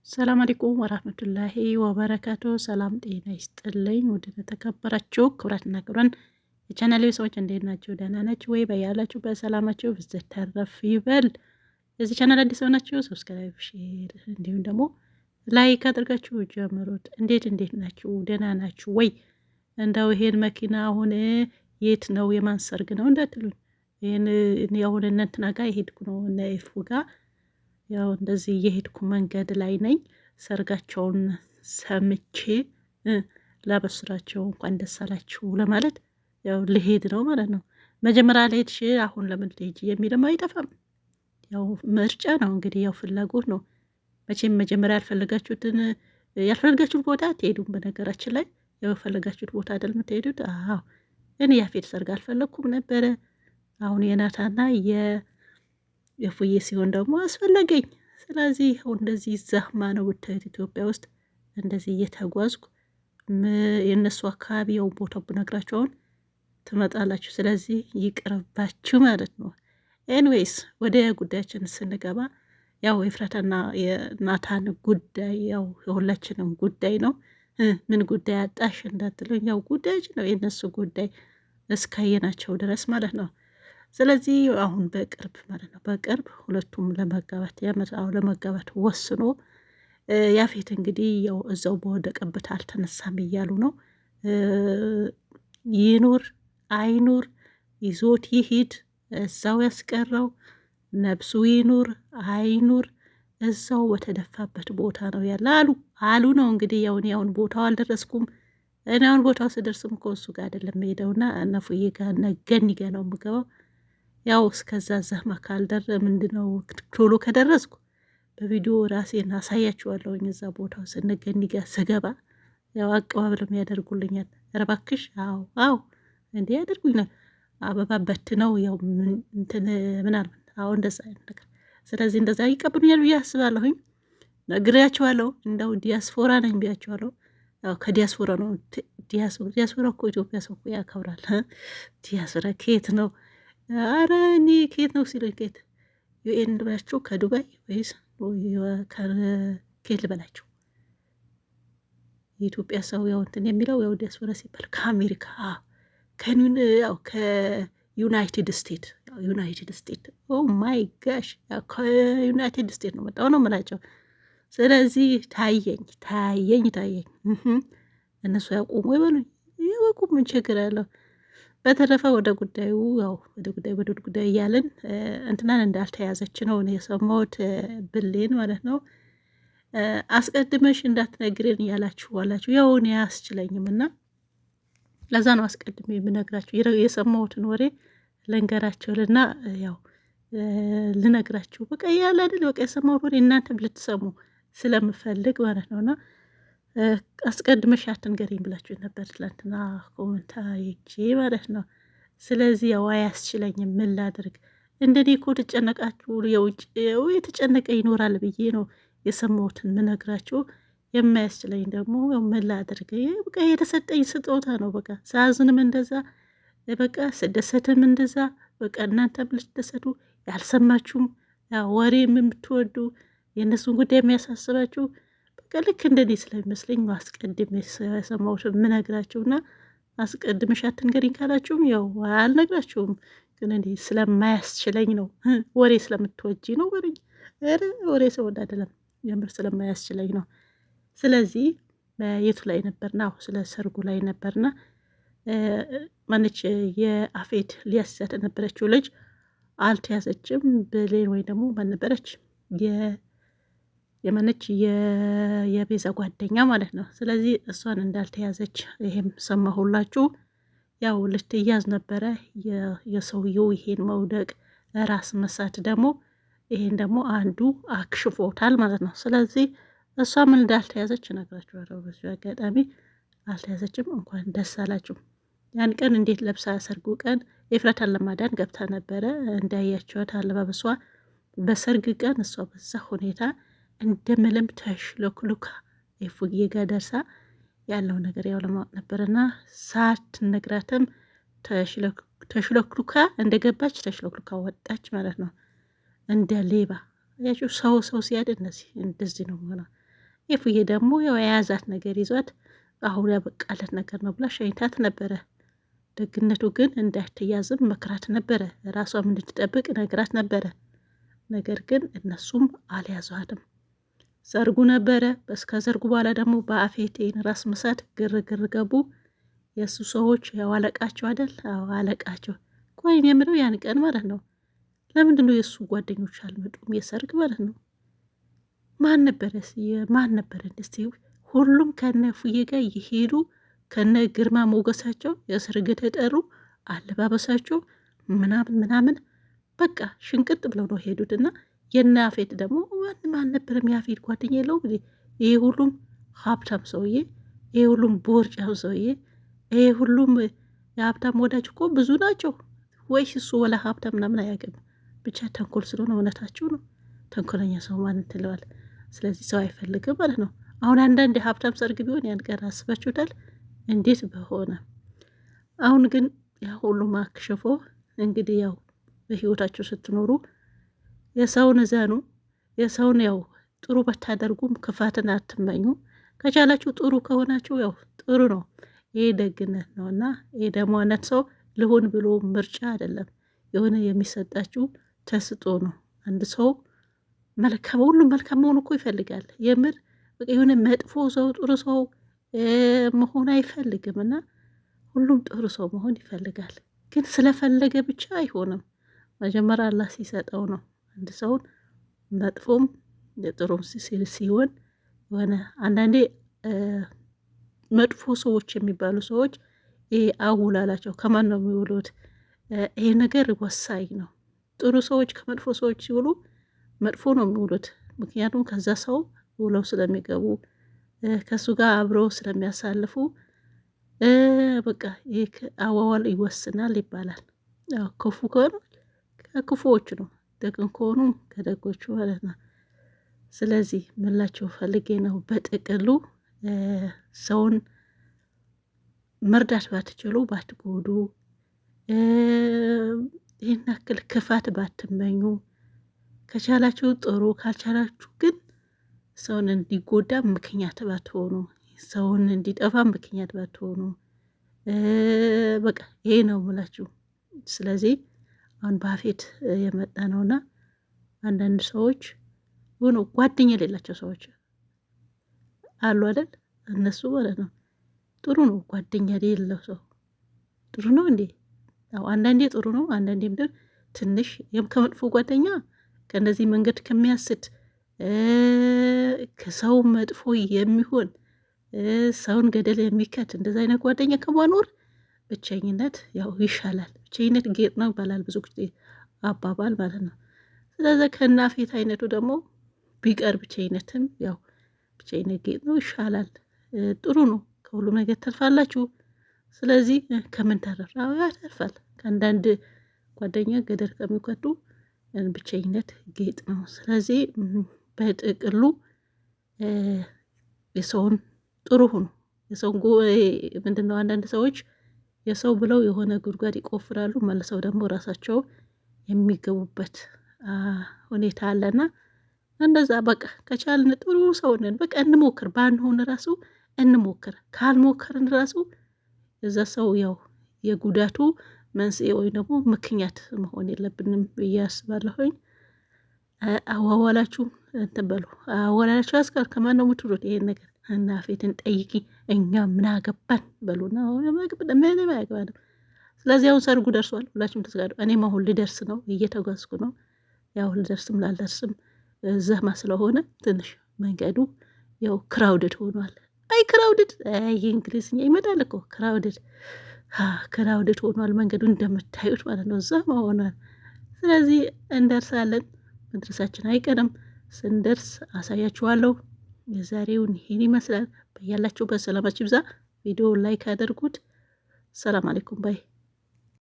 ሰላም አለይኩም ወራህመቱላሂ ወበረካቱ። ሰላም ጤና ይስጥልኝ። ወደ ተከበራችሁ ክብራትና ክብራን የቻናሌ ሰዎች እንዴት ናችሁ? ደህና ናችሁ ወይ? በያላችሁ በሰላማችሁ ብዝት ተረፍ ይበል። የዚህ ቻናል አዲስ ሆናችሁ ሰብስክራይብ፣ ሼር እንዲሁም ደግሞ ላይክ አድርጋችሁ ጀምሩት። እንዴት ናችሁ? ደህና ናችሁ ወይ? እንደው ይሄን መኪና አሁን የት ነው የማን ሰርግ ነው እንዳትሉኝ፣ ይሄን አሁን እንትና ጋር የሄድኩ ነው እነ ኤፉ ጋር ያው እንደዚህ እየሄድኩ መንገድ ላይ ነኝ። ሰርጋቸውን ሰምቼ ላበስራቸው እንኳን ደስ አላችሁ ለማለት ያው ልሄድ ነው ማለት ነው። መጀመሪያ ልሄድሽ አሁን ለምን ልሄጅ የሚልም አይጠፋም። ያው ምርጫ ነው እንግዲህ ያው ፍላጎት ነው። መቼም መጀመሪያ ያልፈለጋችሁት ቦታ አትሄዱም። በነገራችን ላይ ያው የፈለጋችሁት ቦታ አይደል የምትሄዱት? አዎ እኔ ያፌት ሰርግ አልፈለግኩም ነበረ። አሁን የናታና የፉዬ ሲሆን ደግሞ አስፈለገኝ። ስለዚህ አሁን እንደዚህ ዛህማ ነው ብታዩት ኢትዮጵያ ውስጥ እንደዚህ እየተጓዝኩ የእነሱ አካባቢ ያው ቦታው ብነግራችሁ አሁን ትመጣላችሁ። ስለዚህ ይቅርባችሁ ማለት ነው። ኤንዌይስ ወደ ጉዳያችን ስንገባ ያው የፍራታና የናታን ጉዳይ ያው የሁላችንም ጉዳይ ነው። ምን ጉዳይ አጣሽ እንዳትሉኝ፣ ያው ጉዳያችን ነው የእነሱ ጉዳይ እስካየናቸው ድረስ ማለት ነው። ስለዚህ አሁን በቅርብ ማለት ነው በቅርብ ሁለቱም ለመጋባት ወስኖ ያፌት እንግዲህ ያው እዛው በወደቀበት አልተነሳም እያሉ ነው። ይኑር አይኑር ይዞት ይሂድ እዛው ያስቀረው፣ ነብሱ ይኑር አይኑር እዛው በተደፋበት ቦታ ነው ያለ አሉ ነው እንግዲህ ያውን ቦታው አልደረስኩም እኔ አሁን ቦታው ስደርስም እኮ እሱ ጋር አይደለም ሄደውና እነፉዬ ጋር ነገኒ ጋር ነው የምገባው። ያው እስከዛ ዛህማ ካልደረ ምንድነው ቶሎ ከደረስኩ በቪዲዮ ራሴን አሳያችኋለሁኝ። እዛ ቦታው ስንገኒ ጋር ስገባ ያው አቀባበልም ያደርጉልኛል። ኧረ እባክሽ አዎ እንዴ ያደርጉኛል። አበባ በት ነው ያው እንትን ምናምን እንደዛ አይነት ነገር። ስለዚህ እንደዛ ይቀብሉኛል ብዬ አስባለሁኝ። ነግሬያቸዋለሁ። እንደው ዲያስፖራ ነኝ ብያቸዋለሁ። ያው ከዲያስፖራ ነው። ዲያስፖራ እኮ ኢትዮጵያ ሰው እኮ ያከብራል። ዲያስፖራ ከየት ነው? አረ እኔ ከየት ነው ሲሉኝ ከየት ዩኤን ልበላችሁ ከዱባይ ወይስ ከየት ልበላችሁ? የኢትዮጵያ ሰው ያው እንትን የሚለው ያው ዲያስፖራ ሲባል ከአሜሪካ ከዩናይትድ ስቴትስ ኦ ማይ ጋሽ ከዩናይትድ ስቴትስ ነው መጣው ነው የምላቸው። ስለዚህ ታየኝ እነሱ ያቆሙ ይበሉኝ ይወቁ፣ ምን ችግር አለው? በተረፈ ወደ ጉዳይ እያልን እንትናን እንዳልተያዘች ነው የሰማሁት፣ ብሌን ማለት ነው። አስቀድመሽ እንዳትነግሬን እያላችሁ ያው እኔ አያስችለኝም እና ለዛ ነው አስቀድሜ የምነግራችሁ። የሰማሁትን ወሬ ልንገራችሁልና ያው ልነግራችሁ በቃ ያለ አይደል በቃ የሰማሁት ወሬ እናንተም ልትሰሙ ስለምፈልግ ማለት ነውና አስቀድመሽ አትንገሪኝ ብላችሁ ነበር ትላንትና ኮመንታ ይቼ ማለት ነው። ስለዚህ ያው አያስችለኝም፣ ምን ላድርግ? እንደኔ እኮ ተጨነቃችሁ የውጭ የተጨነቀ ይኖራል ብዬ ነው የሰማሁትን ምነግራችሁ። የማያስችለኝ ደግሞ ያው ምን ላድርግ? በቃ የተሰጠኝ ስጦታ ነው። በቃ ሳዝንም እንደዛ በቃ ስደሰትም እንደዛ በቃ እናንተም ልትደሰቱ ያልሰማችሁም ወሬ የምትወዱ የእነሱን ጉዳይ የሚያሳስባችሁ በቃ ልክ እንደኔ ስለሚመስለኝ አስቀድሜ የሰማሁትን የምነግራችሁና አስቀድመሽ አትንገሪኝ ካላችሁም ያው አልነግራችሁም። ግን እንዴ ስለማያስችለኝ ነው። ወሬ ስለምትወጂ ነው ወሬኝ። ወሬ ሰው አይደለም፣ የምር ስለማያስችለኝ ነው። ስለዚህ የቱ ላይ ነበርና ስለ ሰርጉ ላይ ነበርና ማነች የአፌት ሊያስያት ነበረችው ልጅ አልተያዘችም። ብሌን ወይ ደግሞ ማን ነበረች የማነች የቤዛ ጓደኛ ማለት ነው። ስለዚህ እሷን እንዳልተያዘች ይሄም ሰማሁላችሁ። ያው ልትያዝ ነበረ የሰውየው ይሄን መውደቅ ራስ መሳት ደግሞ ይሄን ደግሞ አንዱ አክሽፎታል ማለት ነው። ስለዚህ እሷ ምን እንዳልተያዘች እነግራችኋለሁ። በዚህ አጋጣሚ አልተያዘችም፣ እንኳን ደስ አላችሁ። ያን ቀን እንዴት ለብሳ ሰርጉ ቀን ኤፍራታን ለማዳን ገብታ ነበረ። እንዳያቸዋት አለባበሷ በሰርግ ቀን እሷ በዛ ሁኔታ እንደምለም ተሽሎክሉካ ኤፉዬ ጋር ደርሳ ያለው ነገር ያው ለማወቅ ነበርና ሳትነግራትም ተሽሎክሉካ እንደገባች ተሽሎክሉካ ወጣች ማለት ነው። እንደ ሌባ ያችሁ ሰው ሲያድ እንደዚህ ነው ማለት ኤፉዬ ደግሞ ያው የያዛት ነገር ይዟት አሁን ያበቃለት ነገር ነው ብላ ሸኝታት ነበረ። ደግነቱ ግን እንዳትያዝም መክራት ነበረ፣ ራሷም እንድትጠብቅ ነግራት ነበረ። ነገር ግን እነሱም አልያዟትም። ሰርጉ ነበረ። እስከ ሰርጉ በኋላ ደግሞ በአፌቴን ራስ ምሳት ግርግር ገቡ። የእሱ ሰዎች ያው አለቃቸው አይደል? አዎ አለቃቸው። ቆይም የምለው ያን ቀን ማለት ነው ለምንድን ነው የእሱ ጓደኞች አልመጡም? የሰርግ ማለት ነው። ማን ነበረ እስቲ? ሁሉም ከነ ፉዬ ጋር እየሄዱ ከነ ግርማ ሞገሳቸው የሰርግ ተጠሩ፣ አለባበሳቸው ምናምን ምናምን በቃ ሽንቅጥ ብለው ነው ሄዱትና የነ አፌት ደግሞ ማንም አልነበረም። የአፌት ጓደኛ የለውም እንዴ? ይሄ ሁሉም ሀብታም ሰውዬ፣ ይሄ ሁሉም ቦርጫም ሰውዬ፣ ይሄ ሁሉም የሀብታም ወዳጅ እኮ ብዙ ናቸው። ወይስ እሱ ወላ ሀብታም ምናምን አያውቅም። ብቻ ተንኮል ስለሆነ እውነታችሁ ነው። ተንኮለኛ ሰው ማንን ትለዋል? ስለዚህ ሰው አይፈልግም ማለት ነው። አሁን አንዳንድ የሀብታም ሰርግ ቢሆን ያን ቀን አስባችሁታል? እንዴት በሆነ። አሁን ግን ያ ሁሉም አክሽፎ እንግዲህ ያው በህይወታቸው ስትኖሩ የሰውን እዘኑ፣ የሰውን ያው ጥሩ በታደርጉም ክፋትን አትመኙ። ከቻላችሁ ጥሩ ከሆናችሁ ያው ጥሩ ነው። ይሄ ደግነት ነው እና ይሄ ደግሞ አይነት ሰው ልሆን ብሎ ምርጫ አይደለም፣ የሆነ የሚሰጣችሁ ተስጦ ነው። አንድ ሰው መልካም ሁሉም መልካም መሆን እኮ ይፈልጋል። የምር የሆነ መጥፎ ሰው ጥሩ ሰው መሆን አይፈልግም እና ሁሉም ጥሩ ሰው መሆን ይፈልጋል። ግን ስለፈለገ ብቻ አይሆንም። መጀመሪያ አላህ ሲሰጠው ነው። አንድ ሰውን መጥፎም ጥሩም ሲሆን የሆነ አንዳንዴ መጥፎ ሰዎች የሚባሉ ሰዎች ይሄ አውላላቸው ከማን ነው የሚውሉት? ይሄ ነገር ወሳኝ ነው። ጥሩ ሰዎች ከመጥፎ ሰዎች ሲውሉ መጥፎ ነው የሚውሉት። ምክንያቱም ከዛ ሰው ውለው ስለሚገቡ ከእሱ ጋር አብረው ስለሚያሳልፉ በቃ ይህ አዋዋል ይወስናል ይባላል። ክፉ ከሆኑ ከክፉዎቹ ነው፣ ደግን ከሆኑ ከደጎቹ ማለት ነው። ስለዚህ ምላቸው ፈልጌ ነው በጥቅሉ ሰውን መርዳት ባትችሉ ባትጎዱ፣ ይህን ያክል ክፋት ባትመኙ፣ ከቻላችሁ ጥሩ፣ ካልቻላችሁ ግን ሰውን እንዲጎዳ ምክንያት ባትሆኑ፣ ሰውን እንዲጠፋ ምክንያት ባትሆኑ፣ በቃ ይሄ ነው ምላችሁ። ስለዚህ አሁን በአፌት የመጣ ነውና አንዳንድ ሰዎች ሆኖ ጓደኛ የሌላቸው ሰዎች አሉ አይደል? እነሱ ማለት ነው ጥሩ ነው። ጓደኛ የሌለው ሰው ጥሩ ነው እንዴ? ያው አንዳንዴ ጥሩ ነው፣ አንዳንዴ ምድር ትንሽ ከመጥፎ ጓደኛ ከእነዚህ መንገድ ከሚያስት ከሰው መጥፎ የሚሆን ሰውን ገደል የሚከት እንደዚ አይነት ጓደኛ ከማኖር ብቸኝነት ያው ይሻላል። ብቸኝነት ጌጥ ነው ይባላል ብዙ ጊዜ አባባል ማለት ነው። ስለዚህ ከናፌት አይነቱ ደግሞ ቢቀር ብቸኝነትም ያው ብቸኝነት ጌጥ ነው፣ ይሻላል፣ ጥሩ ነው። ከሁሉም ነገር ተርፋላችሁ። ስለዚህ ከምን ተረፍ ያተርፋል። ከአንዳንድ ጓደኛ ገደል ከሚከቱ ብቸኝነት ጌጥ ነው። ስለዚህ በጥቅሉ የሰውን ጥሩ ሁኑ። የሰውን ምንድነው አንዳንድ ሰዎች የሰው ብለው የሆነ ጉድጓድ ይቆፍራሉ፣ መልሰው ደግሞ ራሳቸው የሚገቡበት ሁኔታ አለና እንደዛ በቃ ከቻልን ጥሩ ሰው ነን። በቃ እንሞክር፣ ባንሆን ራሱ እንሞክር። ካልሞከርን ራሱ እዛ ሰው ያው የጉዳቱ መንስኤ ወይ ደግሞ ምክንያት መሆን የለብንም ብዬ አስባለሁኝ። አዋዋላችሁ እንትን በሉ። አዋዋላችሁ አስካር ከማን ነው የምትሉት? ይሄን ነገር እና ፌትን ጠይቂ፣ እኛ ምን አገባን በሉና ምንም አያገባንም። ስለዚህ አሁን ሰርጉ ደርሷል፣ ሁላችሁም ተዘጋጁ። እኔም አሁን ልደርስ ነው፣ እየተጓዝኩ ነው። ያው ልደርስም ላልደርስም ዘህማ ስለሆነ ትንሽ መንገዱ ያው ክራውድድ ሆኗል። አይ ክራውድድ፣ አይ እንግሊዝኛ ይመጣል እኮ ክራውድድ፣ ክራውድድ ሆኗል መንገዱ እንደምታዩት ማለት ነው፣ ዘህማ ሆኗል። ስለዚህ እንደርሳለን፣ መድረሳችን አይቀርም። ስንደርስ አሳያችኋለሁ። የዛሬውን ይሄን ይመስላል። በያላችሁበት ሰላማችሁ ይብዛ። ቪዲዮ ላይክ አድርጉት። ሰላም አለይኩም ባይ